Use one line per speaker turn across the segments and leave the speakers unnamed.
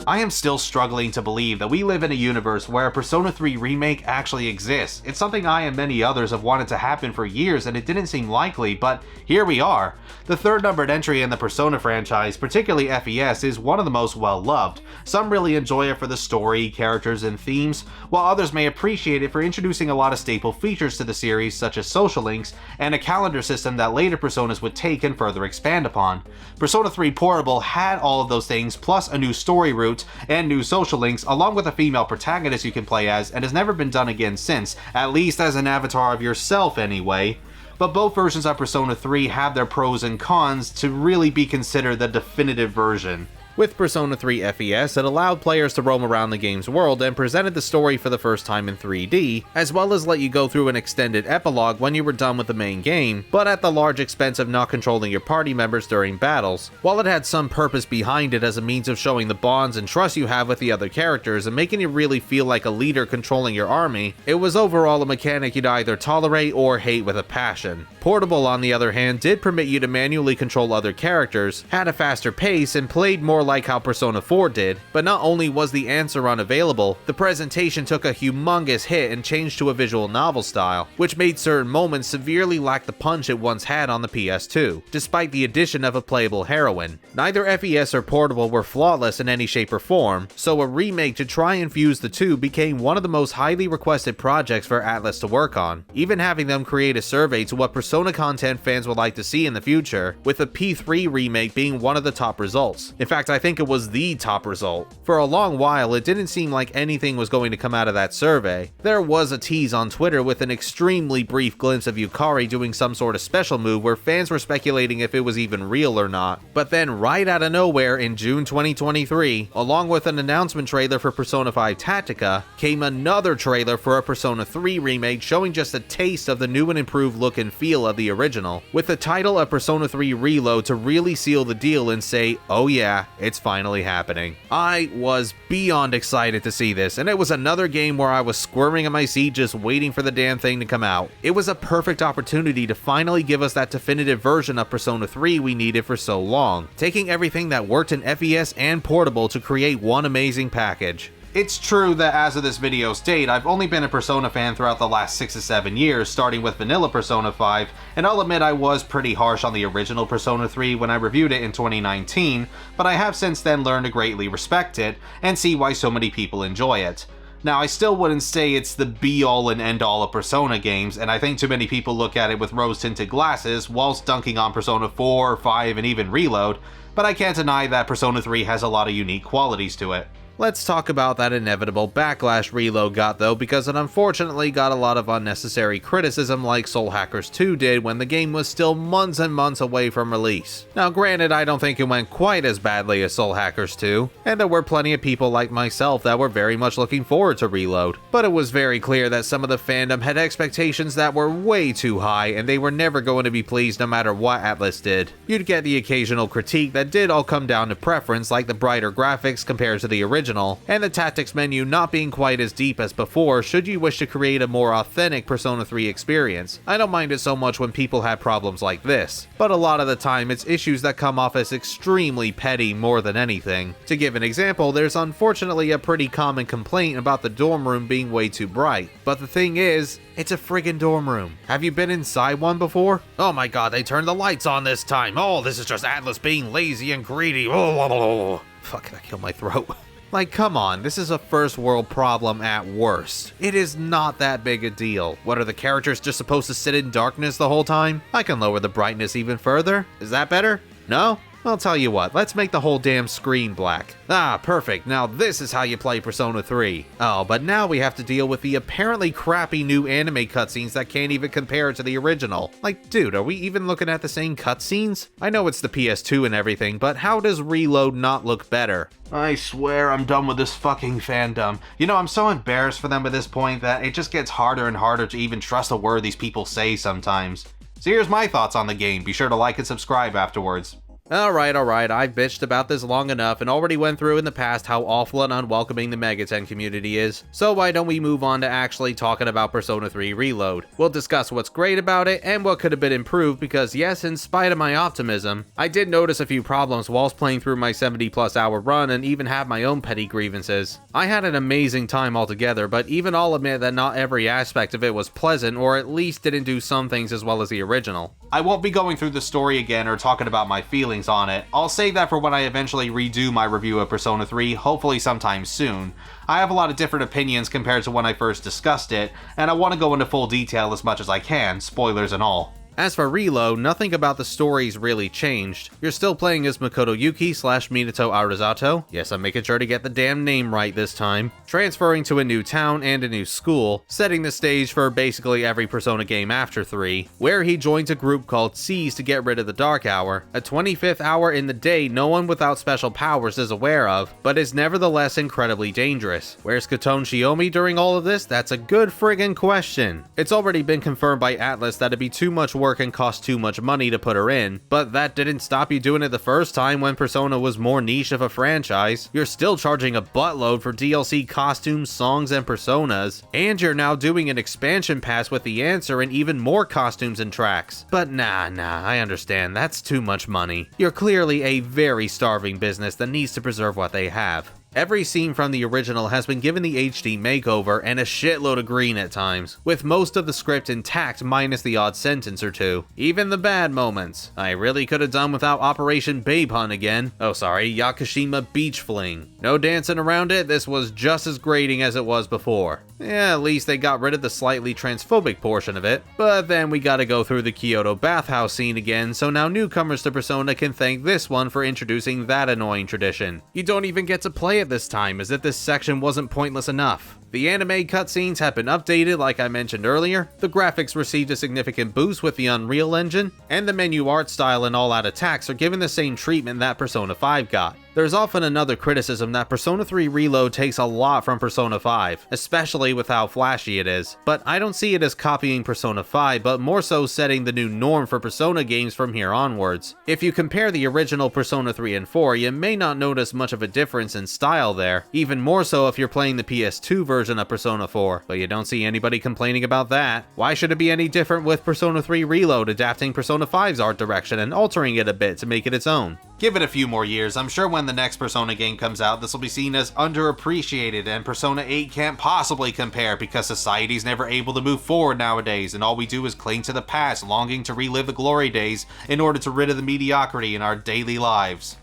I am still struggling to believe that we live in a universe where a Persona 3 remake actually exists. It's something I and many others have wanted to happen for years and it didn't seem likely, but here we are. The third numbered entry in the Persona franchise, particularly FES, is one of the most well-loved. Some really enjoy it for the story, characters, and themes, while others may appreciate it for introducing a lot of staple features to the series such as social links and a calendar system that later Personas would take and further expand upon. Persona 3 Portable had all of those things, plus a new story route and new social links, along with a female protagonist you can play as, and has never been done again since, at least as an avatar of yourself anyway. But both versions of Persona 3 have their pros and cons to really be considered the definitive version. With Persona 3 FES, it allowed players to roam around the game's world and presented the story for the first time in 3D, as well as let you go through an extended epilogue when you were done with the main game, but at the large expense of not controlling your party members during battles. While it had some purpose behind it as a means of showing the bonds and trust you have with the other characters and making you really feel like a leader controlling your army, it was overall a mechanic you'd either tolerate or hate with a passion. Portable, on the other hand, did permit you to manually control other characters, had a faster pace, and played more like how Persona 4 did, but not only was the answer unavailable, the presentation took a humongous hit and changed to a visual novel style, which made certain moments severely lack the punch it once had on the PS2, despite the addition of a playable heroine. Neither FES or Portable were flawless in any shape or form, so a remake to try and fuse the two became one of the most highly requested projects for ATLUS to work on, even having them create a survey to what Persona content fans would like to see in the future, with the P3 remake being one of the top results. In fact, I think it was the top result. For a long while, it didn't seem like anything was going to come out of that survey. There was a tease on Twitter with an extremely brief glimpse of Yukari doing some sort of special move where fans were speculating if it was even real or not. But then right out of nowhere in June 2023, along with an announcement trailer for Persona 5 Tactica, came another trailer for a Persona 3 remake showing just a taste of the new and improved look and feel of the original, with the title of Persona 3 Reload to really seal the deal and say, oh yeah, it's finally happening. I was beyond excited to see this, and it was another game where I was squirming in my seat just waiting for the damn thing to come out. It was a perfect opportunity to finally give us that definitive version of Persona 3 we needed for so long, taking everything that worked in FES and Portable to create one amazing package. It's true that as of this video's date, I've only been a Persona fan throughout the last 6 to 7 years, starting with vanilla Persona 5, and I'll admit I was pretty harsh on the original Persona 3 when I reviewed it in 2019, but I have since then learned to greatly respect it, and see why so many people enjoy it. Now, I still wouldn't say it's the be-all and end-all of Persona games, and I think too many people look at it with rose-tinted glasses whilst dunking on Persona 4, 5, and even Reload, but I can't deny that Persona 3 has a lot of unique qualities to it. Let's talk about that inevitable backlash Reload got though, because it unfortunately got a lot of unnecessary criticism like Soul Hackers 2 did when the game was still months and months away from release. Now granted, I don't think it went quite as badly as Soul Hackers 2, and there were plenty of people like myself that were very much looking forward to Reload, but it was very clear that some of the fandom had expectations that were way too high and they were never going to be pleased no matter what ATLUS did. You'd get the occasional critique that did all come down to preference, like the brighter graphics compared to the original, and the tactics menu not being quite as deep as before should you wish to create a more authentic Persona 3 experience. I don't mind it so much when people have problems like this, but a lot of the time it's issues that come off as extremely petty more than anything. To give an example, there's unfortunately a pretty common complaint about the dorm room being way too bright, but the thing is, it's a friggin' dorm room. Have you been inside one before? Oh my god, they turned the lights on this time. Oh, this is just ATLUS being lazy and greedy. Oh, fuck, that killed my throat. Like, come on, this is a first world problem at worst. It is not that big a deal. What, are the characters just supposed to sit in darkness the whole time? I can lower the brightness even further. Is that better? No? I'll tell you what, let's make the whole damn screen black. Ah, perfect, now this is how you play Persona 3. Oh, but now we have to deal with the apparently crappy new anime cutscenes that can't even compare to the original. Like, dude, are we even looking at the same cutscenes? I know it's the PS2 and everything, but how does Reload not look better? I swear I'm done with this fucking fandom. You know, I'm so embarrassed for them at this point that it just gets harder and harder to even trust a word these people say sometimes. So here's my thoughts on the game. Be sure to like and subscribe afterwards. Alright, I've bitched about this long enough and already went through in the past how awful and unwelcoming the Megaten community is, so why don't we move on to actually talking about Persona 3 Reload. We'll discuss what's great about it and what could have been improved because yes, in spite of my optimism, I did notice a few problems whilst playing through my 70+ hour run and even have my own petty grievances. I had an amazing time altogether, but even I'll admit that not every aspect of it was pleasant or at least didn't do some things as well as the original. I won't be going through the story again or talking about my feelings on it. I'll save that for when I eventually redo my review of Persona 3, hopefully sometime soon. I have a lot of different opinions compared to when I first discussed it, and I want to go into full detail as much as I can, spoilers and all. As for Reload, nothing about the stories really changed. You're still playing as Makoto Yuki / Minato Arisato, yes, I'm making sure to get the damn name right this time, transferring to a new town and a new school, setting the stage for basically every Persona game after 3, where he joins a group called Seas to get rid of the Dark Hour, a 25th hour in the day no one without special powers is aware of, but is nevertheless incredibly dangerous. Where's Kotone Shimomi during all of this? That's a good friggin' question. It's already been confirmed by ATLUS that it'd be too much work and cost too much money to put her in, but that didn't stop you doing it the first time when Persona was more niche of a franchise. You're still charging a buttload for DLC costumes, songs, and personas, and you're now doing an expansion pass with the answer and even more costumes and tracks. But nah, I understand, that's too much money. You're clearly a very starving business that needs to preserve what they have. Every scene from the original has been given the HD makeover and a shitload of green at times, with most of the script intact minus the odd sentence or two. Even the bad moments. I really could have done without Operation Babe Hunt again. Oh sorry, Yakushima Beach Fling. No dancing around it, this was just as grating as it was before. Yeah, at least they got rid of the slightly transphobic portion of it. But then we gotta go through the Kyoto bathhouse scene again, so now newcomers to Persona can thank this one for introducing that annoying tradition. You don't even get to play it this time, as if this section wasn't pointless enough. The anime cutscenes have been updated like I mentioned earlier, the graphics received a significant boost with the Unreal Engine, and the menu art style and all-out attacks are given the same treatment that Persona 5 got. There's often another criticism that Persona 3 Reload takes a lot from Persona 5, especially with how flashy it is, but I don't see it as copying Persona 5, but more so setting the new norm for Persona games from here onwards. If you compare the original Persona 3 and 4, you may not notice much of a difference in style there, even more so if you're playing the PS2 version of Persona 4, but you don't see anybody complaining about that. Why should it be any different with Persona 3 Reload adapting Persona 5's art direction and altering it a bit to make it its own? Give it a few more years, I'm sure when the next Persona game comes out, this will be seen as underappreciated, and Persona 8 can't possibly compare because society's never able to move forward nowadays, and all we do is cling to the past, longing to relive the glory days in order to rid of the mediocrity in our daily lives.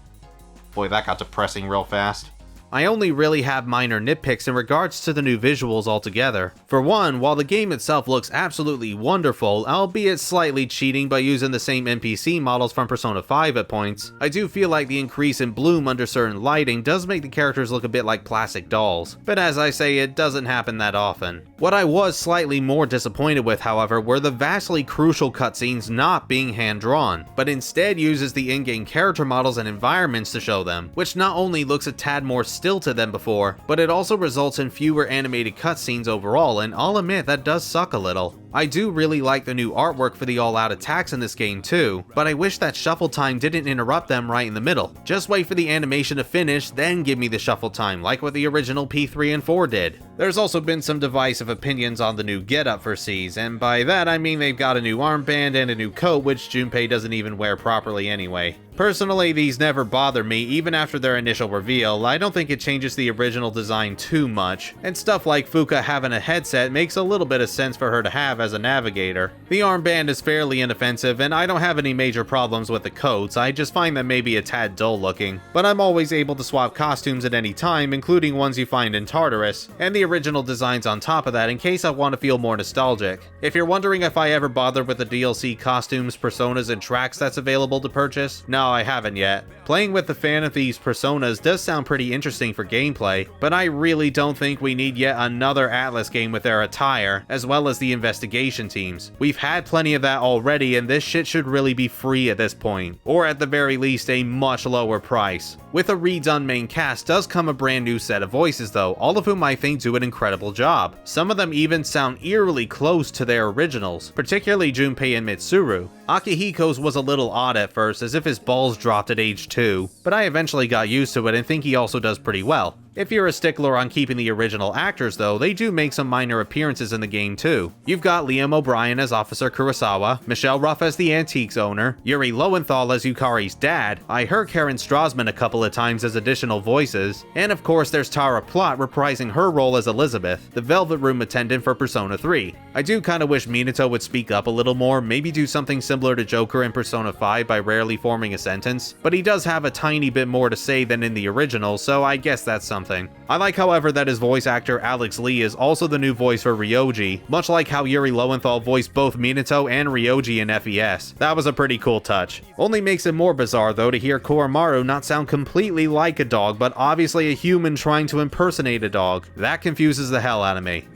Boy, that got depressing real fast. I only really have minor nitpicks in regards to the new visuals altogether. For one, while the game itself looks absolutely wonderful, albeit slightly cheating by using the same NPC models from Persona 5 at points, I do feel like the increase in bloom under certain lighting does make the characters look a bit like plastic dolls, but as I say, it doesn't happen that often. What I was slightly more disappointed with, however, were the vastly crucial cutscenes not being hand-drawn, but instead uses the in-game character models and environments to show them, which not only looks a tad more stilted than before, but it also results in fewer animated cutscenes overall, and I'll admit that does suck a little. I do really like the new artwork for the all-out attacks in this game too, but I wish that shuffle time didn't interrupt them right in the middle. Just wait for the animation to finish, then give me the shuffle time, like what the original P3 and 4 did. There's also been some divisive opinions on the new getup for Seas, and by that I mean they've got a new armband and a new coat which Junpei doesn't even wear properly anyway. Personally, these never bother me, even after their initial reveal. I don't think it changes the original design too much, and stuff like Fuka having a headset makes a little bit of sense for her to have as a navigator. The armband is fairly inoffensive, and I don't have any major problems with the coats, I just find them maybe a tad dull looking. But I'm always able to swap costumes at any time, including ones you find in Tartarus, and the original designs on top of that in case I want to feel more nostalgic. If you're wondering if I ever bothered with the DLC costumes, personas, and tracks that's available to purchase, no, I haven't yet. Playing with the fan of these personas does sound pretty interesting for gameplay, but I really don't think we need yet another ATLUS game with their attire, as well as the investigation investigation teams. We've had plenty of that already, and this shit should really be free at this point, or at the very least a much lower price. With a redone main cast does come a brand new set of voices though, all of whom I think do an incredible job. Some of them even sound eerily close to their originals, particularly Junpei and Mitsuru. Akihiko's was a little odd at first, as if his balls dropped at age 2, but I eventually got used to it and think he also does pretty well. If you're a stickler on keeping the original actors though, they do make some minor appearances in the game too. You've got Liam O'Brien as Officer Kurosawa, Michelle Ruff as the Antiques owner, Yuri Lowenthal as Yukari's dad, I heard Karen Strassman a couple of times as additional voices, and of course there's Tara Plott reprising her role as Elizabeth, the Velvet Room attendant for Persona 3. I do kinda wish Minato would speak up a little more, maybe do something similar to Joker in Persona 5 by rarely forming a sentence, but he does have a tiny bit more to say than in the original, so I guess that's something. I like, however, that his voice actor Alex Lee is also the new voice for Ryoji, much like how Yuri Lowenthal voiced both Minato and Ryoji in FES. That was a pretty cool touch. Only makes it more bizarre though to hear Koromaru not sound completely like a dog, but obviously a human trying to impersonate a dog. That confuses the hell out of me.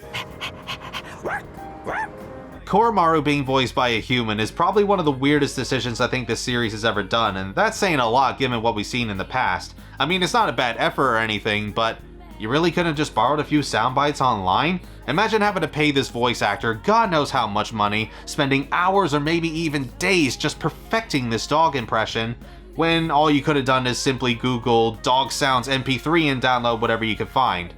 Koromaru being voiced by a human is probably one of the weirdest decisions I think this series has ever done, and that's saying a lot given what we've seen in the past. I mean, it's not a bad effort or anything, but you really couldn't have just borrowed a few sound bites online? Imagine having to pay this voice actor God knows how much money, spending hours or maybe even days just perfecting this dog impression, when all you could have done is simply Google dog sounds MP3 and download whatever you could find.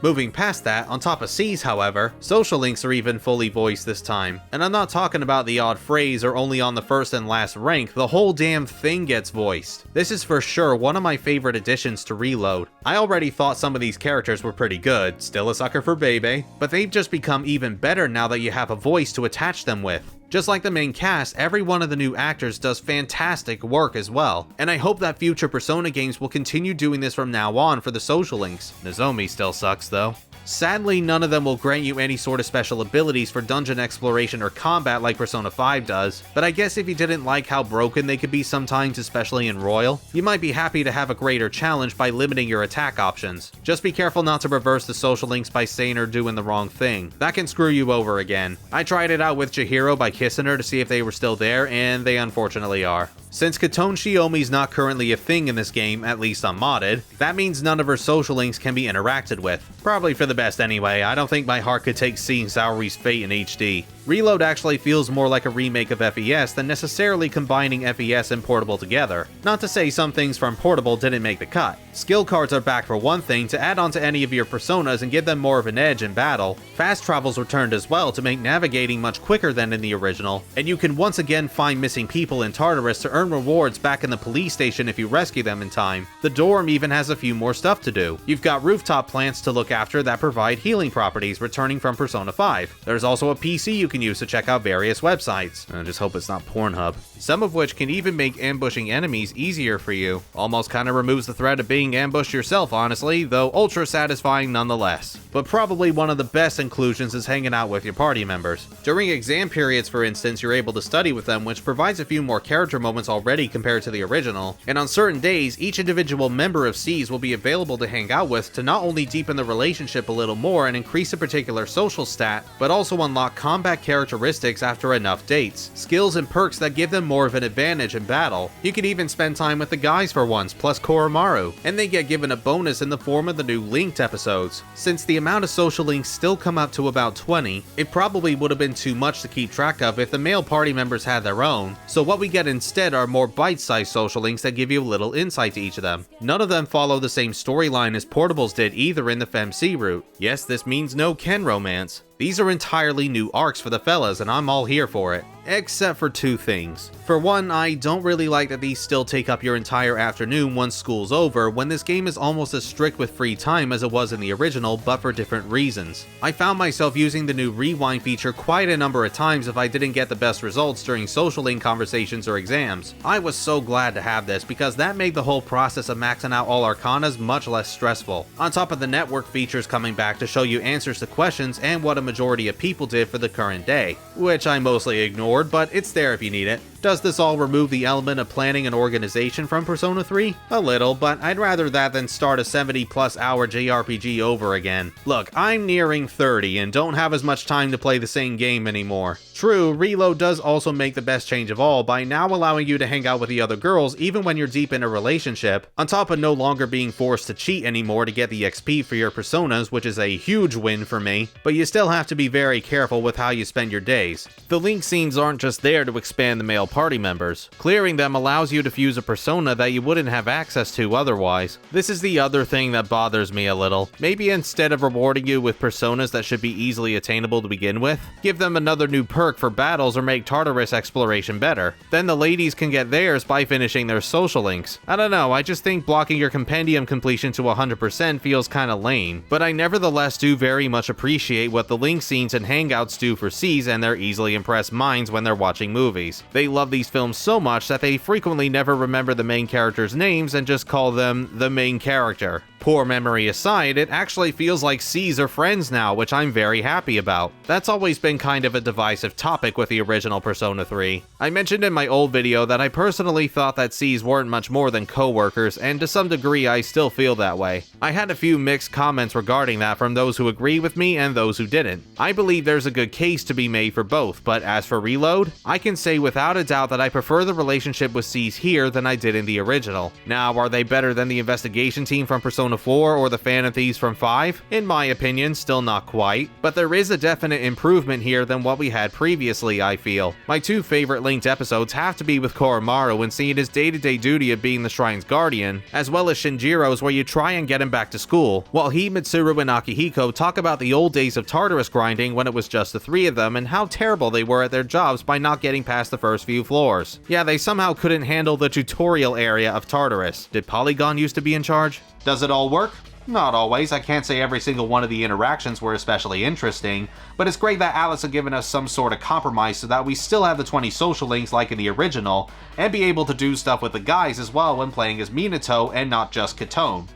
Moving past that, on top of C's however, social links are even fully voiced this time. And I'm not talking about the odd phrase or only on the first and last rank, the whole damn thing gets voiced. This is for sure one of my favorite additions to Reload. I already thought some of these characters were pretty good, still a sucker for Bebe, but they've just become even better now that you have a voice to attach them with. Just like the main cast, every one of the new actors does fantastic work as well, and I hope that future Persona games will continue doing this from now on for the social links. Nozomi still sucks though. Sadly, none of them will grant you any sort of special abilities for dungeon exploration or combat like Persona 5 does, but I guess if you didn't like how broken they could be sometimes, especially in Royal, you might be happy to have a greater challenge by limiting your attack options. Just be careful not to reverse the social links by saying or doing the wrong thing. That can screw you over again. I tried it out with Chihiro by kissing her to see if they were still there, and they unfortunately are. Since Kotone Shiomi's not currently a thing in this game, at least unmodded, that means none of her social links can be interacted with. Probably for the best anyway, I don't think my heart could take seeing Saori's fate in HD. Reload actually feels more like a remake of FES than necessarily combining FES and Portable together. Not to say some things from Portable didn't make the cut. Skill cards are back for one thing to add on to any of your personas and give them more of an edge in battle. Fast travel's returned as well to make navigating much quicker than in the original, and you can once again find missing people in Tartarus to earn rewards back in the police station if you rescue them in time. The dorm even has a few more stuff to do. You've got rooftop plants to look after that provide healing properties returning from Persona 5. There's also a PC you can use to check out various websites. I just hope it's not Pornhub. Some of which can even make ambushing enemies easier for you. Almost kinda removes the threat of being ambushed yourself honestly, though ultra satisfying nonetheless. But probably one of the best inclusions is hanging out with your party members. During exam periods for instance, you're able to study with them, which provides a few more character moments already compared to the original. And on certain days, each individual member of C's will be available to hang out with to not only deepen the relationship a little more and increase a particular social stat, but also unlock combat characteristics after enough dates, skills and perks that give them more of an advantage in battle. You could even spend time with the guys for once, plus Koromaru, and they get given a bonus in the form of the new linked episodes. Since the amount of social links still come up to about 20, it probably would have been too much to keep track of if the male party members had their own, so what we get instead are more bite-sized social links that give you a little insight to each of them. None of them follow the same storyline as Portables did either in the FEMC route. Yes, this means no Ken romance. These are entirely new arcs for the fellas, and I'm all here for it. Except for two things. For one, I don't really like that these still take up your entire afternoon once school's over, when this game is almost as strict with free time as it was in the original, but for different reasons. I found myself using the new rewind feature quite a number of times if I didn't get the best results during social link conversations or exams. I was so glad to have this, because that made the whole process of maxing out all arcanas much less stressful. On top of the network features coming back to show you answers to questions and what a majority of people did for the current day, which I mostly ignored, but it's there if you need it. Does this all remove the element of planning and organization from Persona 3? A little, but I'd rather that than start a 70+ hour JRPG over again. Look, I'm nearing 30 and don't have as much time to play the same game anymore. True, Reload does also make the best change of all by now allowing you to hang out with the other girls even when you're deep in a relationship, on top of no longer being forced to cheat anymore to get the XP for your personas, which is a huge win for me, but you still have to be very careful with how you spend your days. The link scenes aren't just there to expand the male party members. Clearing them allows you to fuse a persona that you wouldn't have access to otherwise. This is the other thing that bothers me a little. Maybe instead of rewarding you with personas that should be easily attainable to begin with, give them another new perk for battles or make Tartarus exploration better. Then the ladies can get theirs by finishing their social links. I don't know, I just think blocking your compendium completion to 100% feels kinda lame, but I nevertheless do very much appreciate what the link scenes and hangouts do for Cs and their easily impressed minds when they're watching movies. They love these films so much that they frequently never remember the main characters' names and just call them the main character. Poor memory aside, it actually feels like Cs are friends now, which I'm very happy about. That's always been kind of a divisive topic with the original Persona 3. I mentioned in my old video that I personally thought that Cs weren't much more than co-workers, and to some degree I still feel that way. I had a few mixed comments regarding that from those who agree with me and those who didn't. I believe there's a good case to be made for both, but as for Reload, I can say without a doubt that I prefer the relationship with Cs here than I did in the original. Now, are they better than the investigation team from Persona 4 or the Phantom Thieves from 5? In my opinion, still not quite, but there is a definite improvement here than what we had previously, I feel. My two favorite linked episodes have to be with Koromaru and seeing his day-to-day duty of being the shrine's guardian, as well as Shinjiro's where you try and get him back to school, while he, Mitsuru, and Akihiko talk about the old days of Tartarus grinding when it was just the three of them and how terrible they were at their jobs by not getting past the first few floors. Yeah, they somehow couldn't handle the tutorial area of Tartarus. Did Polygon used to be in charge? Does it all work? Not always. I can't say every single one of the interactions were especially interesting, but it's great that ATLUS have given us some sort of compromise so that we still have the 20 social links like in the original, and be able to do stuff with the guys as well when playing as Minato and not just Kotone.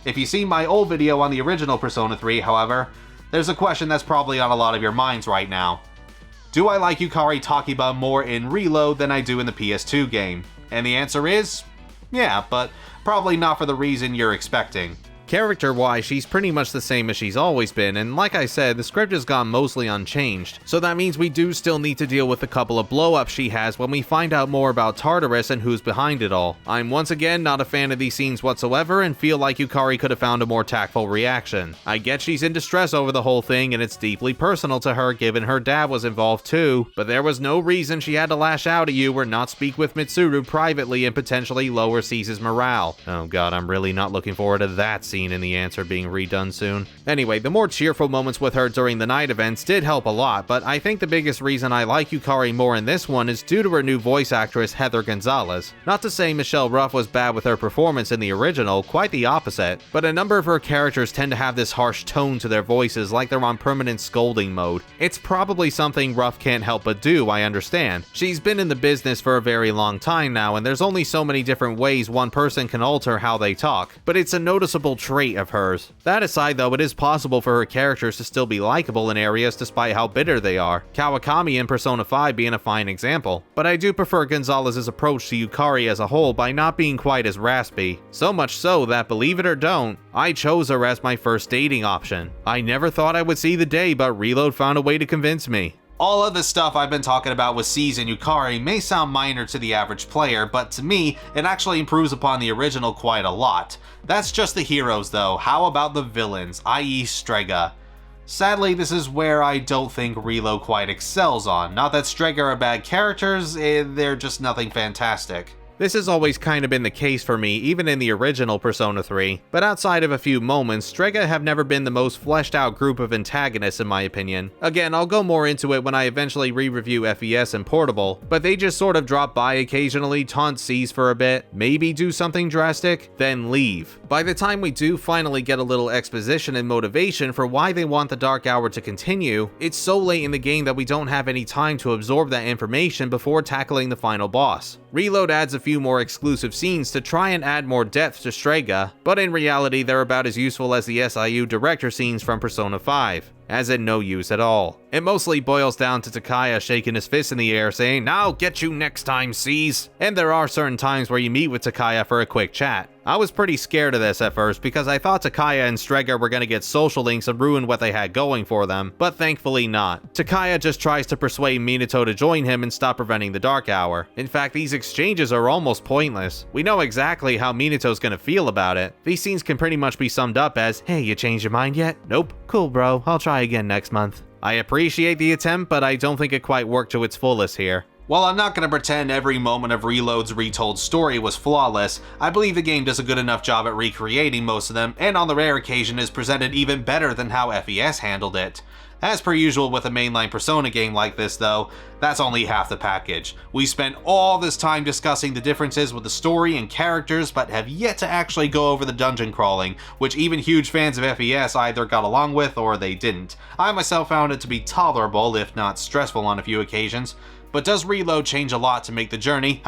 If you've seen my old video on the original Persona 3, however, there's a question that's probably on a lot of your minds right now. Do I like Yukari Takiba more in Reload than I do in the PS2 game? And the answer is, yeah, but probably not for the reason you're expecting. Character-wise, she's pretty much the same as she's always been, and like I said, the script has gone mostly unchanged, so that means we do still need to deal with a couple of blow-ups she has when we find out more about Tartarus and who's behind it all. I'm once again not a fan of these scenes whatsoever and feel like Yukari could have found a more tactful reaction. I get she's in distress over the whole thing and it's deeply personal to her given her dad was involved too, but there was no reason she had to lash out at you or not speak with Mitsuru privately and potentially lower Cease's morale. Oh god, I'm really not looking forward to that scene in the answer being redone soon. Anyway, the more cheerful moments with her during the night events did help a lot, but I think the biggest reason I like Yukari more in this one is due to her new voice actress Heather Gonzalez. Not to say Michelle Ruff was bad with her performance in the original, quite the opposite, but a number of her characters tend to have this harsh tone to their voices like they're on permanent scolding mode. It's probably something Ruff can't help but do, I understand. She's been in the business for a very long time now, and there's only so many different ways one person can alter how they talk, but it's a noticeable trait of hers. That aside though, it is possible for her characters to still be likable in areas despite how bitter they are, Kawakami in Persona 5 being a fine example, but I do prefer Gonzalez's approach to Yukari as a whole by not being quite as raspy. So much so that, believe it or don't, I chose her as my first dating option. I never thought I would see the day, but Reload found a way to convince me. All of the stuff I've been talking about with Cs and Yukari may sound minor to the average player, but to me, it actually improves upon the original quite a lot. That's just the heroes though, how about the villains, i.e. Strega? Sadly, this is where I don't think Reload quite excels on. Not that Strega are bad characters, they're just nothing fantastic. This has always kind of been the case for me, even in the original Persona 3, but outside of a few moments, Strega have never been the most fleshed out group of antagonists in my opinion. Again, I'll go more into it when I eventually re-review FES and Portable, but they just sort of drop by occasionally, taunt Cs for a bit, maybe do something drastic, then leave. By the time we do finally get a little exposition and motivation for why they want the Dark Hour to continue, it's so late in the game that we don't have any time to absorb that information before tackling the final boss. Reload adds a few more exclusive scenes to try and add more depth to Strega, but in reality they're about as useful as the SIU director scenes from Persona 5. as in no use at all. It mostly boils down to Takaya shaking his fist in the air saying, "I'll get you next time, C's." And there are certain times where you meet with Takaya for a quick chat. I was pretty scared of this at first because I thought Takaya and Strega were gonna get social links and ruin what they had going for them, but thankfully not. Takaya just tries to persuade Minato to join him and stop preventing the Dark Hour. In fact, these exchanges are almost pointless. We know exactly how Minato's gonna feel about it. These scenes can pretty much be summed up as, "Hey, you changed your mind yet? Nope. Cool, bro. I'll try again next month." I appreciate the attempt, but I don't think it quite worked to its fullest here. While I'm not going to pretend every moment of Reload's retold story was flawless, I believe the game does a good enough job at recreating most of them, and on the rare occasion is presented even better than how FES handled it. As per usual with a mainline Persona game like this though, that's only half the package. We spent all this time discussing the differences with the story and characters, but have yet to actually go over the dungeon crawling, which even huge fans of FES either got along with or they didn't. I myself found it to be tolerable, if not stressful on a few occasions. But does Reload change a lot to make the journey,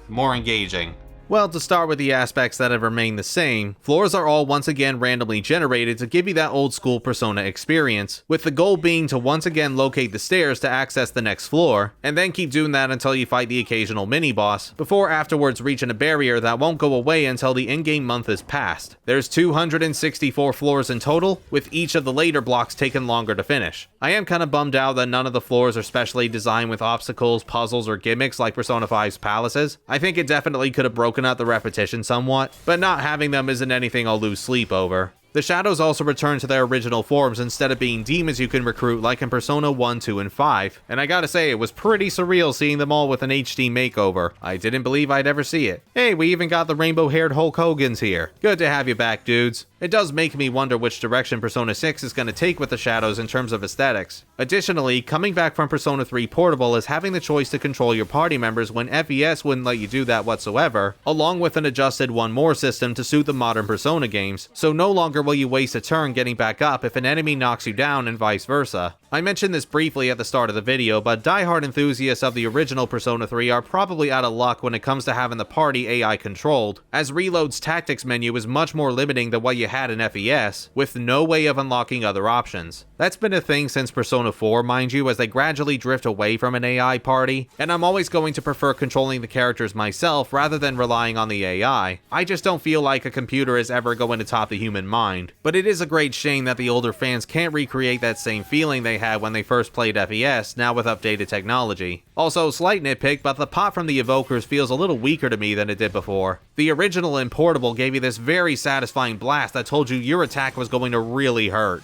more engaging? Well, to start with the aspects that have remained the same, floors are all once again randomly generated to give you that old school Persona experience, with the goal being to once again locate the stairs to access the next floor, and then keep doing that until you fight the occasional mini-boss, before afterwards reaching a barrier that won't go away until the in-game month is passed. There's 264 floors in total, with each of the later blocks taking longer to finish. I am kinda bummed out that none of the floors are specially designed with obstacles, puzzles, or gimmicks like Persona 5's palaces. I think it definitely could have broken out the repetition somewhat, but not having them isn't anything I'll lose sleep over. The shadows also return to their original forms instead of being demons you can recruit like in Persona 1, 2, and 5, and I gotta say it was pretty surreal seeing them all with an HD makeover. I didn't believe I'd ever see it. Hey, we even got the rainbow-haired Hulk Hogan's here. Good to have you back, dudes. It does make me wonder which direction Persona 6 is going to take with the shadows in terms of aesthetics. Additionally, coming back from Persona 3 Portable is having the choice to control your party members when FES wouldn't let you do that whatsoever, along with an adjusted one more system to suit the modern Persona games, so no longer will you waste a turn getting back up if an enemy knocks you down and vice versa. I mentioned this briefly at the start of the video, but diehard enthusiasts of the original Persona 3 are probably out of luck when it comes to having the party AI controlled, as Reload's tactics menu is much more limiting than what you had in FES, with no way of unlocking other options. That's been a thing since Persona 4, mind you, as they gradually drift away from an AI party, and I'm always going to prefer controlling the characters myself rather than relying on the AI. I just don't feel like a computer is ever going to top the human mind. But it is a great shame that the older fans can't recreate that same feeling they had when they first played FES, now with updated technology. Also, slight nitpick, but the pop from the evokers feels a little weaker to me than it did before. The original in Portable gave you this very satisfying blast that told you your attack was going to really hurt.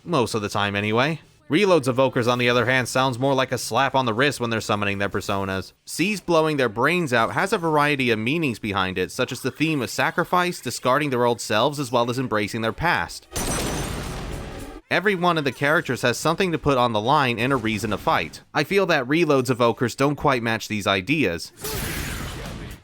Most of the time anyway. Reload's evokers on the other hand sounds more like a slap on the wrist when they're summoning their personas. C's blowing their brains out has a variety of meanings behind it, such as the theme of sacrifice, discarding their old selves, as well as embracing their past. Every one of the characters has something to put on the line and a reason to fight. I feel that Reload's evokers don't quite match these ideas.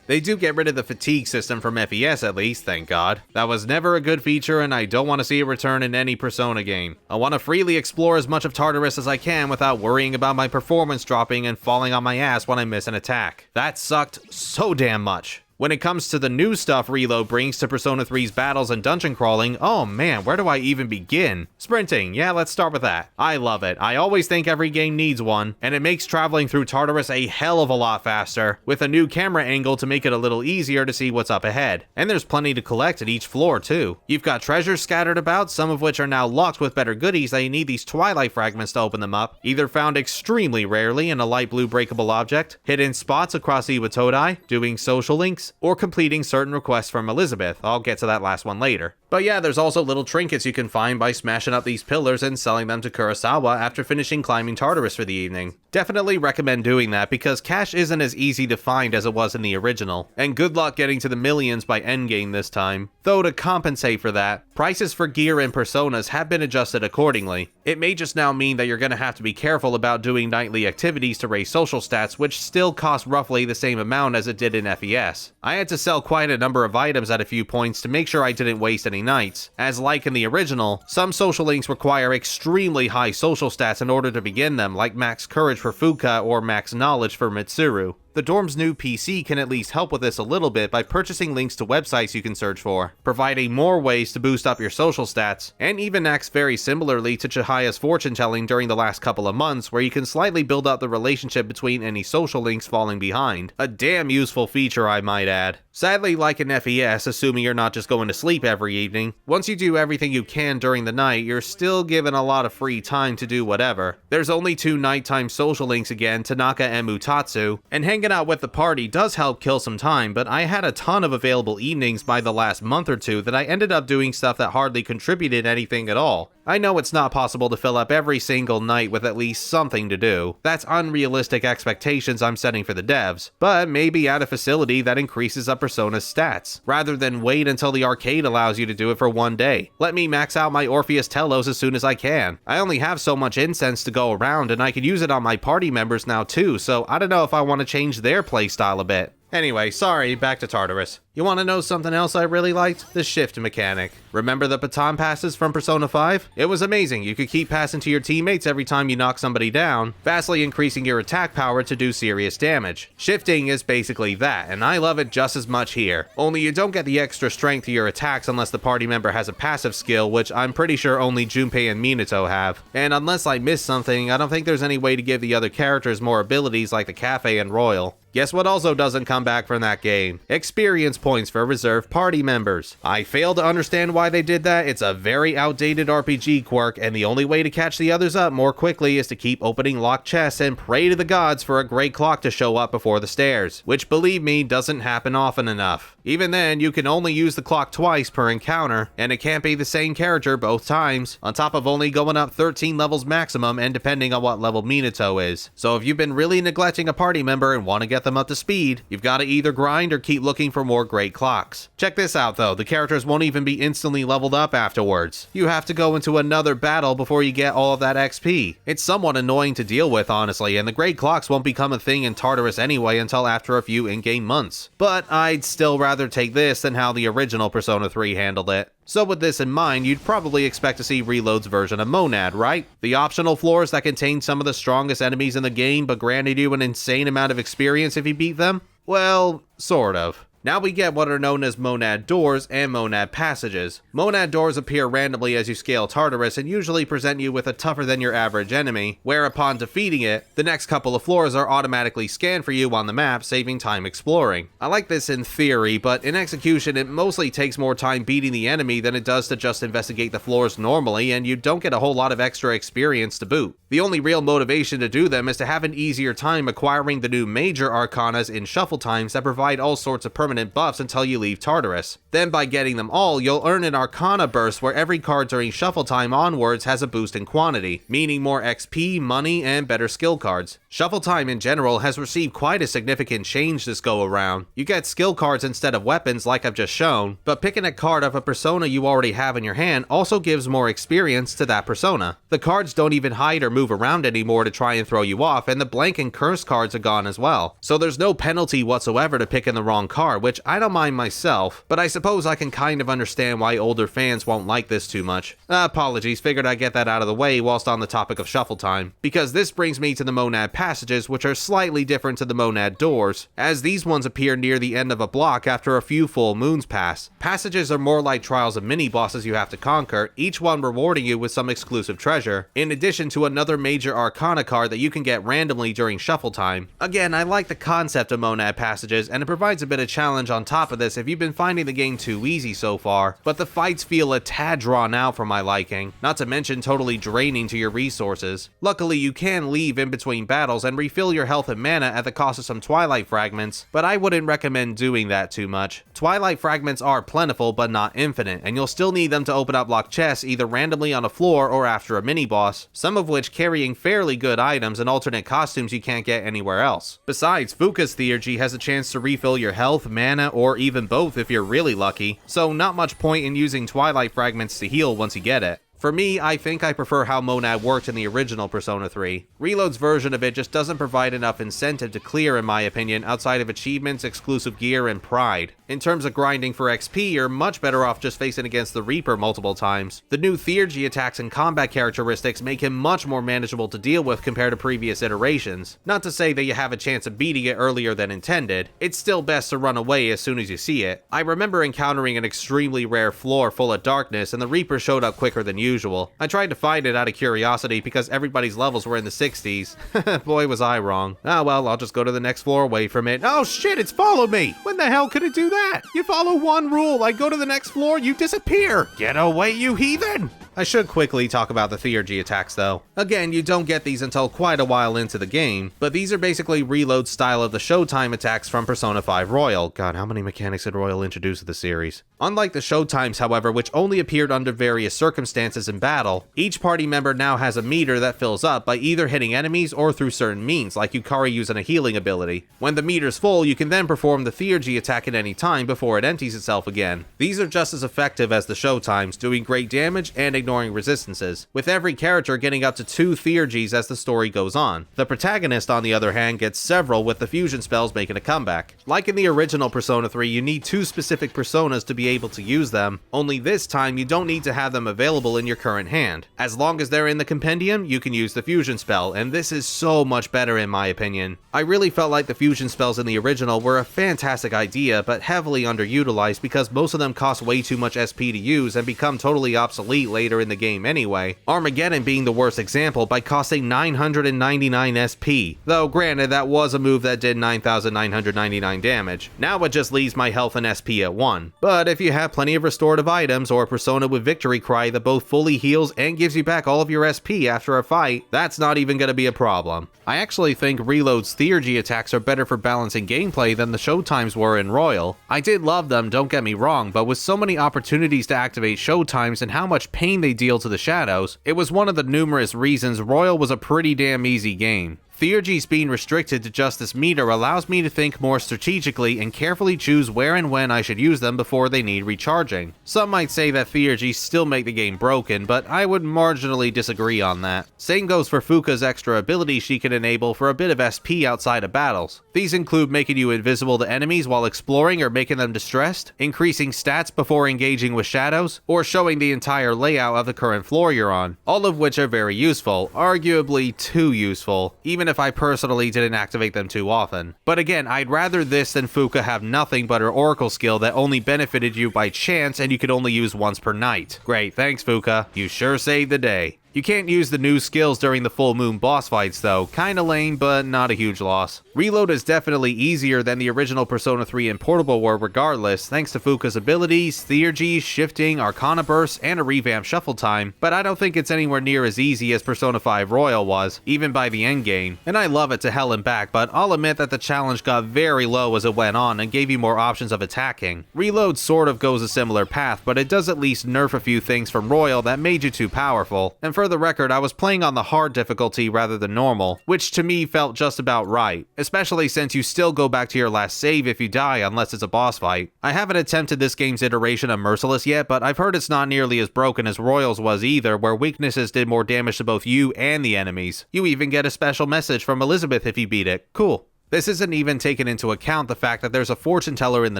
They do get rid of the fatigue system from FES at least, thank God. That was never a good feature and I don't want to see it return in any Persona game. I want to freely explore as much of Tartarus as I can without worrying about my performance dropping and falling on my ass when I miss an attack. That sucked so damn much. When it comes to the new stuff Reload brings to Persona 3's battles and dungeon crawling, oh man, where do I even begin? Sprinting, yeah, let's start with that. I love it. I always think every game needs one, and it makes traveling through Tartarus a hell of a lot faster, with a new camera angle to make it a little easier to see what's up ahead. And there's plenty to collect at each floor too. You've got treasures scattered about, some of which are now locked with better goodies that you need these Twilight fragments to open them up, either found extremely rarely in a light blue breakable object, hidden spots across Iwatodai, doing social links, or completing certain requests from Elizabeth. I'll get to that last one later. But yeah, there's also little trinkets you can find by smashing up these pillars and selling them to Kurosawa after finishing climbing Tartarus for the evening. Definitely recommend doing that because cash isn't as easy to find as it was in the original, and good luck getting to the millions by endgame this time. Though to compensate for that, prices for gear and personas have been adjusted accordingly. It may just now mean that you're going to have to be careful about doing nightly activities to raise social stats, which still cost roughly the same amount as it did in FES. I had to sell quite a number of items at a few points to make sure I didn't waste any nights, as like in the original, some social links require extremely high social stats in order to begin them, like max courage for Fuka or max knowledge for Mitsuru. The dorm's new PC can at least help with this a little bit by purchasing links to websites you can search for, providing more ways to boost up your social stats, and even acts very similarly to Chihiya's fortune telling during the last couple of months, where you can slightly build up the relationship between any social links falling behind. A damn useful feature, I might add. Sadly, like in FES, assuming you're not just going to sleep every evening, once you do everything you can during the night, you're still given a lot of free time to do whatever. There's only 2 nighttime social links again, Tanaka and Mutatsu, and hanging out with the party does help kill some time, but I had a ton of available evenings by the last month or two that I ended up doing stuff that hardly contributed anything at all. I know it's not possible to fill up every single night with at least something to do. That's unrealistic expectations I'm setting for the devs, but maybe add a facility that increases a Persona's stats, rather than wait until the arcade allows you to do it for one day. Let me max out my Orpheus Telos as soon as I can. I only have so much incense to go around, and I can use it on my party members now too, so I don't know if I want to change their playstyle a bit. Anyway, sorry, back to Tartarus. You want to know something else I really liked? The shift mechanic. Remember the baton passes from Persona 5? It was amazing. You could keep passing to your teammates every time you knock somebody down, vastly increasing your attack power to do serious damage. Shifting is basically that, and I love it just as much here. Only you don't get the extra strength to your attacks unless the party member has a passive skill, which I'm pretty sure only Junpei and Minato have. And unless I missed something, I don't think there's any way to give the other characters more abilities like the Cafe and Royal. Guess what also doesn't come back from that game? Experience points for reserved party members. I fail to understand why they did that. It's a very outdated RPG quirk, and the only way to catch the others up more quickly is to keep opening locked chests and pray to the gods for a great clock to show up before the stairs, which believe me doesn't happen often enough. Even then, you can only use the clock twice per encounter, and it can't be the same character both times, on top of only going up 13 levels maximum and depending on what level Minato is. So if you've been really neglecting a party member and want to get them up to speed, you've got to either grind or keep looking for more great clocks. Check this out though, the characters won't even be instantly leveled up afterwards. You have to go into another battle before you get all of that XP. It's somewhat annoying to deal with honestly, and the great clocks won't become a thing in Tartarus anyway until after a few in-game months. But I'd still rather take this than how the original Persona 3 handled it. So with this in mind, you'd probably expect to see Reload's version of Monad, right? The optional floors that contain some of the strongest enemies in the game but granted you an insane amount of experience if you beat them? Well, sort of. Now we get what are known as Monad Doors and Monad Passages. Monad Doors appear randomly as you scale Tartarus and usually present you with a tougher than your average enemy, where upon defeating it, the next couple of floors are automatically scanned for you on the map, saving time exploring. I like this in theory, but in execution it mostly takes more time beating the enemy than it does to just investigate the floors normally, and you don't get a whole lot of extra experience to boot. The only real motivation to do them is to have an easier time acquiring the new major arcanas in shuffle times that provide all sorts of permanent buffs until you leave Tartarus. Then by getting them all, you'll earn an arcana burst where every card during shuffle time onwards has a boost in quantity, meaning more XP, money, and better skill cards. Shuffle time in general has received quite a significant change this go around. You get skill cards instead of weapons like I've just shown, but picking a card of a persona you already have in your hand also gives more experience to that persona. The cards don't even hide or move around anymore to try and throw you off, and the blank and curse cards are gone as well. So there's no penalty whatsoever to picking the wrong card, which I don't mind myself, but I suppose I can kind of understand why older fans won't like this too much. Apologies, figured I'd get that out of the way whilst on the topic of shuffle time, because this brings me to the Monad Passages, which are slightly different to the Monad Doors, as these ones appear near the end of a block after a few full moons pass. Passages are more like trials of mini-bosses you have to conquer, each one rewarding you with some exclusive treasure, in addition to another major arcana card that you can get randomly during shuffle time. Again, I like the concept of Monad Passages, and it provides a bit of challenge on top of this if you've been finding the game too easy so far, but the fights feel a tad drawn out for my liking, not to mention totally draining to your resources. Luckily, you can leave in between battles and refill your health and mana at the cost of some Twilight Fragments, but I wouldn't recommend doing that too much. Twilight Fragments are plentiful but not infinite, and you'll still need them to open up locked chests either randomly on a floor or after a mini-boss, some of which carrying fairly good items and alternate costumes you can't get anywhere else. Besides, Fuka's Theurgy has a chance to refill your health, mana, or even both if you're really lucky, so not much point in using Twilight Fragments to heal once you get it. For me, I think I prefer how Monad worked in the original Persona 3. Reload's version of it just doesn't provide enough incentive to clear in my opinion, outside of achievements, exclusive gear, and pride. In terms of grinding for XP, you're much better off just facing against the Reaper multiple times. The new Theurgy attacks and combat characteristics make him much more manageable to deal with compared to previous iterations. Not to say that you have a chance of beating it earlier than intended, it's still best to run away as soon as you see it. I remember encountering an extremely rare floor full of darkness and the Reaper showed up quicker than usual. I tried to find it out of curiosity because everybody's levels were in the 60s. Boy was I wrong. Ah well, I'll just go to the next floor away from it. Oh shit, it's followed me! When the hell could it do that? You follow one rule, I go to the next floor, you disappear! Get away, you heathen! I should quickly talk about the Theurgy attacks though. Again, you don't get these until quite a while into the game, but these are basically Reload's style of the Showtime attacks from Persona 5 Royal. God, how many mechanics did Royal introduce to the series? Unlike the Showtimes, however, which only appeared under various circumstances in battle, each party member now has a meter that fills up by either hitting enemies or through certain means, like Yukari using a healing ability. When the meter's full, you can then perform the Theurgy attack at any time before it empties itself again. These are just as effective as the Showtimes, doing great damage and ignoring resistances, with every character getting up to 2 Theurgies as the story goes on. The protagonist, on the other hand, gets several, with the fusion spells making a comeback. Like in the original Persona 3, you need 2 specific personas to be able to use them, only this time you don't need to have them available in your current hand. As long as they're in the compendium, you can use the fusion spell, and this is so much better in my opinion. I really felt like the fusion spells in the original were a fantastic idea, but heavily underutilized because most of them cost way too much SP to use and become totally obsolete later in the game anyway. Armageddon being the worst example by costing 999 SP, though granted that was a move that did 9,999 damage. Now it just leaves my health and SP at 1. But if you have plenty of restorative items or a persona with Victory Cry that both fully heals and gives you back all of your SP after a fight, that's not even gonna be a problem. I actually think Reload's Theurgy attacks are better for balancing gameplay than the Showtimes were in Royal. I did love them, don't get me wrong, but with so many opportunities to activate Showtimes and how much pain they deal to the shadows, it was one of the numerous reasons Royal was a pretty damn easy game. Theurgies being restricted to just this meter allows me to think more strategically and carefully choose where and when I should use them before they need recharging. Some might say that Theurgies still make the game broken, but I would marginally disagree on that. Same goes for Fuka's extra abilities she can enable for a bit of SP outside of battles. These include making you invisible to enemies while exploring or making them distressed, increasing stats before engaging with shadows, or showing the entire layout of the current floor you're on, all of which are very useful, arguably too useful, even if I personally didn't activate them too often. But again, I'd rather this than Fuka have nothing but her Oracle skill that only benefited you by chance and you could only use once per night. Great, thanks Fuka, you sure saved the day. You can't use the new skills during the full moon boss fights though, kinda lame but not a huge loss. Reload is definitely easier than the original Persona 3 and Portable were regardless, thanks to Fuka's abilities, Theurgy, shifting, Arcana bursts, and a revamped shuffle time, but I don't think it's anywhere near as easy as Persona 5 Royal was, even by the endgame. And I love it to hell and back, but I'll admit that the challenge got very low as it went on and gave you more options of attacking. Reload sort of goes a similar path, but it does at least nerf a few things from Royal that made you too powerful, and for the record, I was playing on the hard difficulty rather than normal, which to me felt just about right, especially since you still go back to your last save if you die unless it's a boss fight. I haven't attempted this game's iteration of Merciless yet, but I've heard it's not nearly as broken as Royal's was either, where weaknesses did more damage to both you and the enemies. You even get a special message from Elizabeth if you beat it. Cool. This isn't even taking into account the fact that there's a fortune teller in the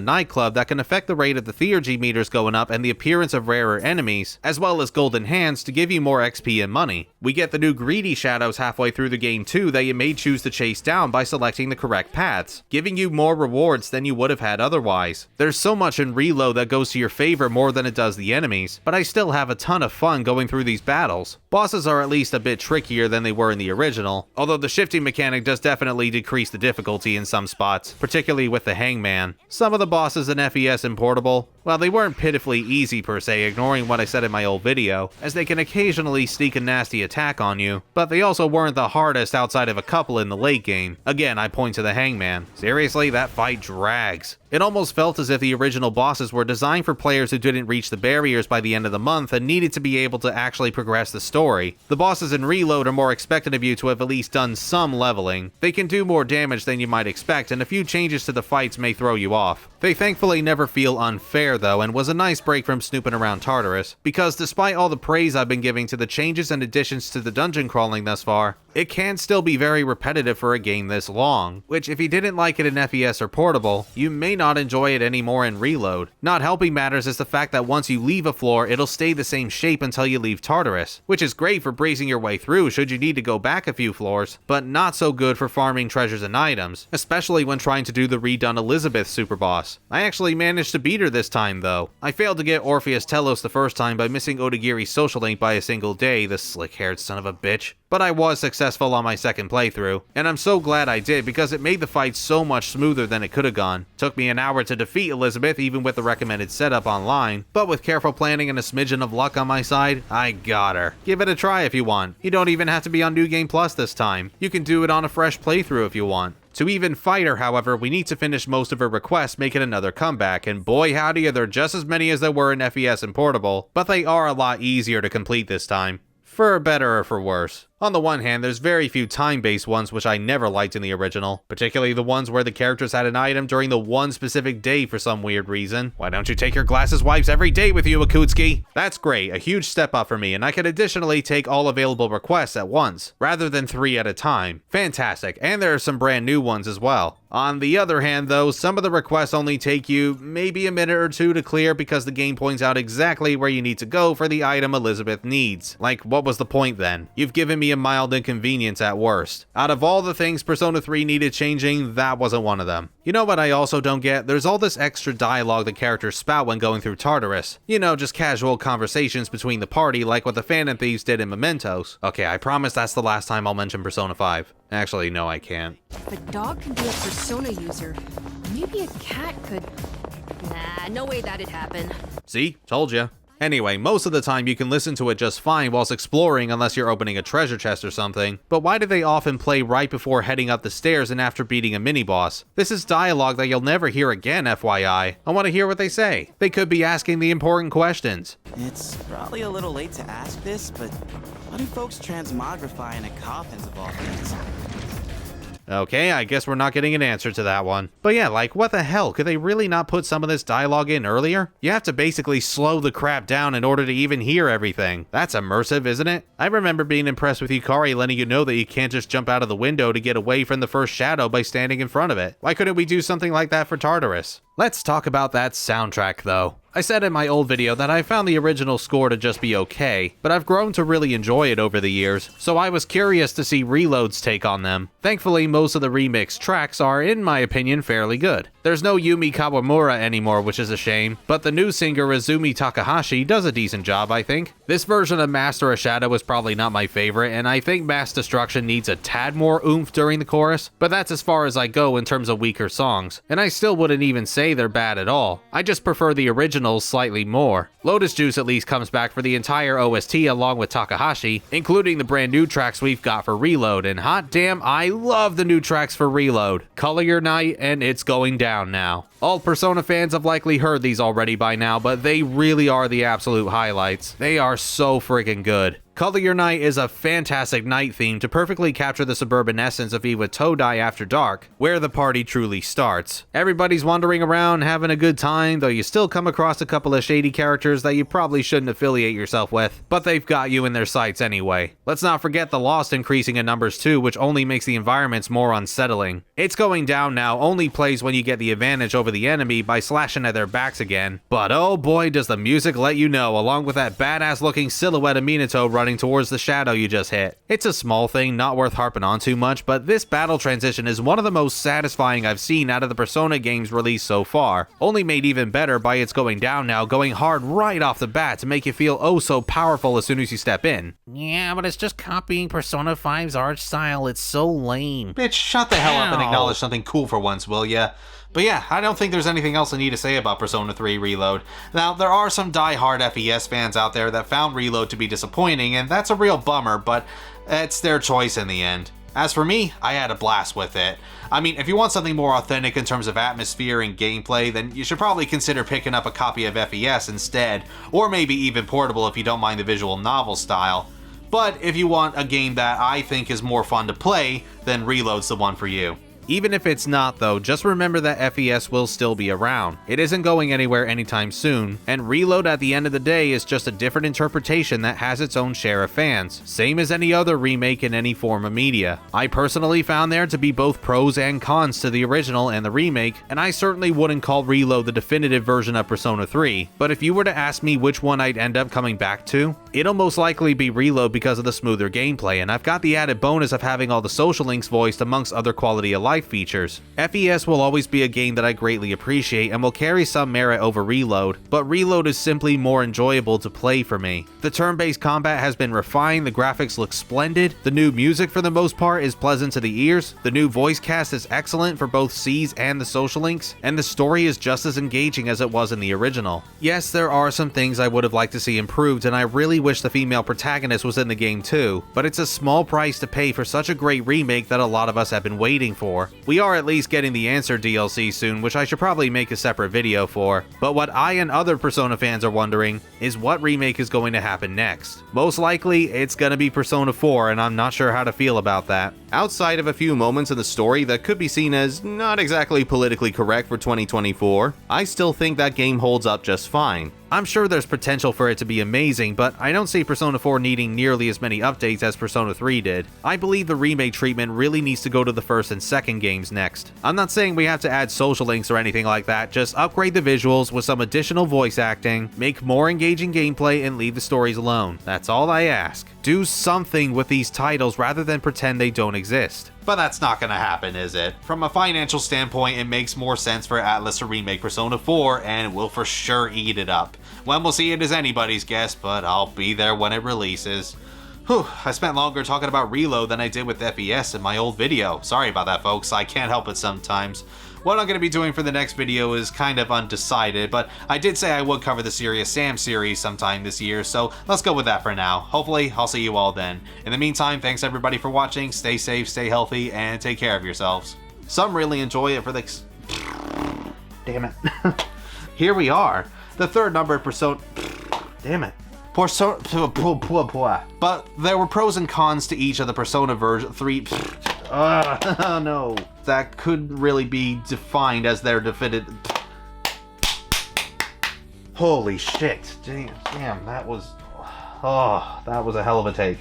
nightclub that can affect the rate of the Theurgy meters going up and the appearance of rarer enemies, as well as golden hands to give you more XP and money. We get the new greedy shadows halfway through the game too that you may choose to chase down by selecting the correct paths, giving you more rewards than you would have had otherwise. There's so much in Reload that goes to your favor more than it does the enemies, but I still have a ton of fun going through these battles. Bosses are at least a bit trickier than they were in the original, although the shifting mechanic does definitely decrease the difficulty in some spots, particularly with the Hangman. Some of the bosses in FES and Portable, well, they weren't pitifully easy per se, ignoring what I said in my old video, as they can occasionally sneak a nasty attack on you, but they also weren't the hardest outside of a couple in the late game. Again, I point to the Hangman. Seriously, that fight drags. It almost felt as if the original bosses were designed for players who didn't reach the barriers by the end of the month and needed to be able to actually progress the story. The bosses in Reload are more expected of you to have at least done some leveling. They can do more damage than you might expect, and a few changes to the fights may throw you off. They thankfully never feel unfair there though, and was a nice break from snooping around Tartarus, because despite all the praise I've been giving to the changes and additions to the dungeon crawling thus far, it can still be very repetitive for a game this long, which if you didn't like it in FES or Portable, you may not enjoy it anymore in Reload. Not helping matters is the fact that once you leave a floor, it'll stay the same shape until you leave Tartarus, which is great for breezing your way through should you need to go back a few floors, but not so good for farming treasures and items, especially when trying to do the redone Elizabeth super boss. I actually managed to beat her this time though. I failed to get Orpheus Telos the first time by missing Odagiri's social link by a single day, the slick-haired son of a bitch. But I was successful on my second playthrough, and I'm so glad I did because it made the fight so much smoother than it could have gone. Took me an hour to defeat Elizabeth even with the recommended setup online, but with careful planning and a smidgen of luck on my side, I got her. Give it a try if you want. You don't even have to be on New Game Plus this time. You can do it on a fresh playthrough if you want. To even fight her, however, we need to finish most of her requests making another comeback, and boy howdy are there just as many as there were in FES and Portable, but they are a lot easier to complete this time. For better or for worse. On the one hand, there's very few time-based ones which I never liked in the original, particularly the ones where the characters had an item during the one specific day for some weird reason. Why don't you take your glasses wipes every day with you, Akutsuki? That's great, a huge step up for me, and I could additionally take all available requests at once, rather than 3 at a time. Fantastic, and there are some brand new ones as well. On the other hand though, some of the requests only take you maybe a minute or two to clear because the game points out exactly where you need to go for the item Elizabeth needs. Like, what was the point then? You've given me a mild inconvenience at worst. Out of all the things Persona 3 needed changing, that wasn't one of them. You know what I also don't get? There's all this extra dialogue the characters spout when going through Tartarus. You know, just casual conversations between the party like what the Phantom Thieves did in Mementos. Okay, I promise that's the last time I'll mention Persona 5. Actually, no, I can't.
If a dog can be a Persona user, maybe a cat could... Nah, no way that'd happen.
See? Told ya. Anyway, most of the time you can listen to it just fine whilst exploring unless you're opening a treasure chest or something, but why do they often play right before heading up the stairs and after beating a mini-boss? This is dialogue that you'll never hear again, FYI. I want to hear what they say. They could be asking the important questions.
It's probably a little late to ask this, but why do folks transmogrify into coffins of all things?
Okay, I guess we're not getting an answer to that one. But yeah, like, what the hell? Could they really not put some of this dialogue in earlier? You have to basically slow the crap down in order to even hear everything. That's immersive, isn't it? I remember being impressed with Yukari letting you know that you can't just jump out of the window to get away from the first shadow by standing in front of it. Why couldn't we do something like that for Tartarus? Let's talk about that soundtrack though. I said in my old video that I found the original score to just be okay, but I've grown to really enjoy it over the years, so I was curious to see Reload's take on them. Thankfully, most of the remix tracks are, in my opinion, fairly good. There's no Yumi Kawamura anymore, which is a shame, but the new singer Izumi Takahashi does a decent job, I think. This version of Master of Shadow is probably not my favorite, and I think Mass Destruction needs a tad more oomph during the chorus, but that's as far as I go in terms of weaker songs, and I still wouldn't even say they're bad at all. I just prefer the originals slightly more. Lotus Juice at least comes back for the entire OST along with Takahashi, including the brand new tracks we've got for Reload, and hot damn, I love the new tracks for Reload. Color Your Night and It's Going Down Now. All Persona fans have likely heard these already by now, but they really are the absolute highlights. They are so freaking good. Color Your Night is a fantastic night theme to perfectly capture the suburban essence of Iwa Todai after dark, where the party truly starts. Everybody's wandering around having a good time, though you still come across a couple of shady characters that you probably shouldn't affiliate yourself with, but they've got you in their sights anyway. Let's not forget the Lost increasing in numbers too, which only makes the environments more unsettling. It's Going Down Now only plays when you get the advantage over the enemy by slashing at their backs again, but oh boy does the music let you know, along with that badass looking silhouette of Minato running towards the shadow you just hit. It's a small thing, not worth harping on too much, but this battle transition is one of the most satisfying I've seen out of the Persona games released so far, only made even better by It's Going Down Now going hard right off the bat to make you feel oh so powerful as soon as you step in. Yeah, but it's just copying Persona 5's art style, it's so lame. Bitch, shut the hell up and acknowledge something cool for once, will ya? But yeah, I don't think there's anything else I need to say about Persona 3 Reload. Now, there are some die-hard FES fans out there that found Reload to be disappointing, and that's a real bummer, but it's their choice in the end. As for me, I had a blast with it. I mean, if you want something more authentic in terms of atmosphere and gameplay, then you should probably consider picking up a copy of FES instead, or maybe even Portable if you don't mind the visual novel style. But if you want a game that I think is more fun to play, then Reload's the one for you. Even if it's not though, just remember that FES will still be around. It isn't going anywhere anytime soon, and Reload at the end of the day is just a different interpretation that has its own share of fans, same as any other remake in any form of media. I personally found there to be both pros and cons to the original and the remake, and I certainly wouldn't call Reload the definitive version of Persona 3, but if you were to ask me which one I'd end up coming back to, it'll most likely be Reload because of the smoother gameplay, and I've got the added bonus of having all the social links voiced amongst other quality of life features. FES will always be a game that I greatly appreciate and will carry some merit over Reload, but Reload is simply more enjoyable to play for me. The turn-based combat has been refined, the graphics look splendid, the new music for the most part is pleasant to the ears, the new voice cast is excellent for both C's and the social links, and the story is just as engaging as it was in the original. Yes, there are some things I would have liked to see improved, and I really wish the female protagonist was in the game too, but it's a small price to pay for such a great remake that a lot of us have been waiting for. We are at least getting the Answer DLC soon, which I should probably make a separate video for, but what I and other Persona fans are wondering is what remake is going to happen next. Most likely, it's gonna be Persona 4, and I'm not sure how to feel about that. Outside of a few moments in the story that could be seen as not exactly politically correct for 2024, I still think that game holds up just fine. I'm sure there's potential for it to be amazing, but I don't see Persona 4 needing nearly as many updates as Persona 3 did. I believe the remake treatment really needs to go to the first and second games next. I'm not saying we have to add social links or anything like that, just upgrade the visuals with some additional voice acting, make more engaging gameplay, and leave the stories alone. That's all I ask. Do something with these titles rather than pretend they don't exist.
But that's not gonna happen, is it? From a financial standpoint, it makes more sense for ATLUS to remake Persona 4, and we'll for sure eat it up. When we'll see it is anybody's guess, but I'll be there when it releases. Whew, I spent longer talking about Reload than I did with FES in my old video. Sorry about that, folks, I can't help it sometimes. What I'm going to be doing for the next video is kind of undecided, but I did say I would cover the Serious Sam series sometime this year, so let's go with that for now. Hopefully, I'll see you all then. In the meantime, thanks everybody for watching, stay safe, stay healthy, and take care of yourselves. Some really enjoy it for the... Damn it. Here we are. The third number of Persona... Damn it. But there were pros and cons to each of the Persona version 3... Oh no. That could really be defined as their definitive... Holy shit. Damn, that was... Oh, that was a hell of a take.